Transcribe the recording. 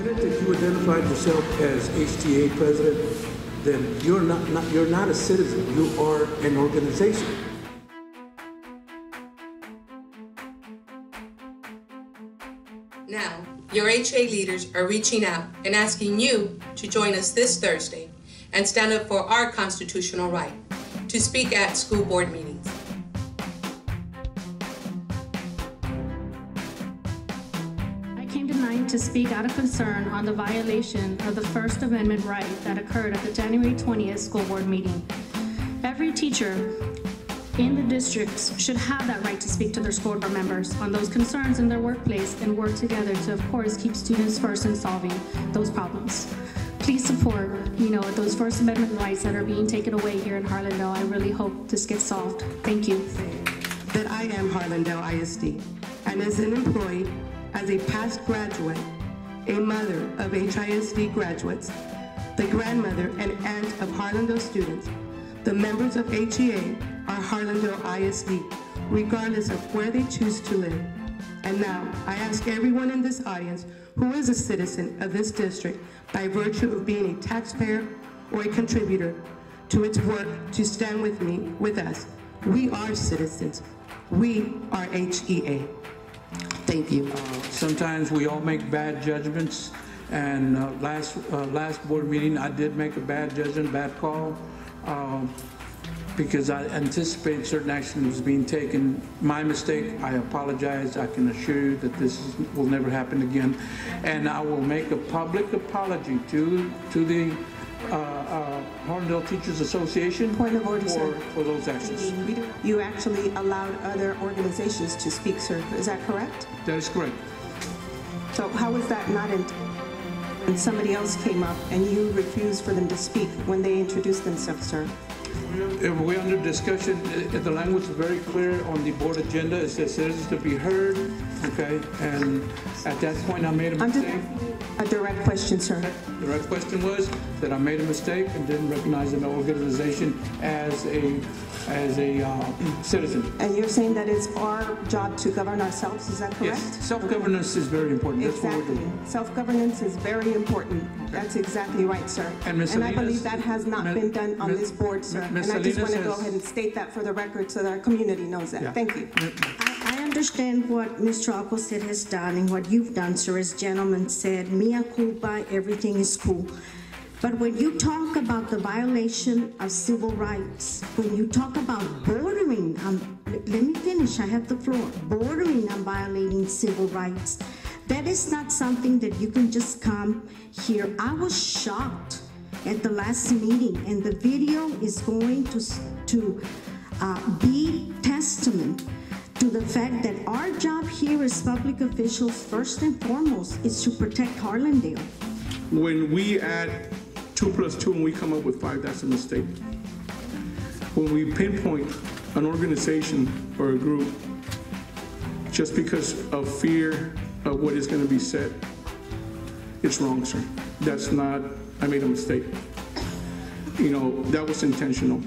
minute that you identified yourself as HTA president, then you're not a citizen. You are an organization. Now, your HEA leaders are reaching out and asking you to join us this Thursday and stand up for our constitutional right to speak at school board meetings. I came tonight to speak out of concern on the violation of the First Amendment right that occurred at the January 20th school board meeting. Every teacher in the districts should have that right to speak to their school board members on those concerns in their workplace and work together to, of course, keep students first in solving those problems. Please support, those First Amendment rights that are being taken away here in Harlandale. I really hope this gets solved. Thank you. That I am Harlandale ISD, and as an employee, as a past graduate, a mother of HISD graduates, the grandmother and aunt of Harlandale students, the members of HEA are Harlandale ISD, regardless of where they choose to live. And now, I ask everyone in this audience who is a citizen of this district by virtue of being a taxpayer or a contributor to its work to stand with me, with us. We are citizens. We are HEA. Thank you. Sometimes we all make bad judgments, and last board meeting I did make a bad judgment, bad call. Because I anticipate certain action was being taken. My mistake, I apologize. I can assure you that this will never happen again. And I will make a public apology to the Harlandale Teachers Association Point of order, sir. For those actions. You actually allowed other organizations to speak, sir. Is that correct? That is correct. So how is that not and somebody else came up and you refused for them to speak when they introduced themselves, sir? If we're under discussion, the language is very clear on the board agenda. It says citizens to be heard, okay? And at that point, I made a mistake. A direct question, sir. The direct question was that I made a mistake and didn't recognize an organization as a citizen. And you're saying that it's our job to govern ourselves, is that correct? Yes, self-governance is very important. Exactly. That's what we're doing. Self-governance is very important. Okay. That's exactly right, sir. And I believe that has not been done on this board, sir. And I just want to go ahead and state that for the record so that our community knows that. Yeah. Thank you. I understand what Mr. Alcocer has done and what you've done, sir. As gentleman said, mea culpa, everything is cool. But when you talk about the violation of civil rights, when you talk about bordering on, let me finish, I have the floor, bordering on violating civil rights, that is not something that you can just come here. I was shocked at the last meeting, and the video is going to be testament to the fact that our job here as public officials, first and foremost, is to protect Harlandale. When we add 2 + 2 and we come up with 5, that's a mistake. When we pinpoint an organization or a group just because of fear of what is going to be said, it's wrong, sir. That's not, I made a mistake. That was intentional.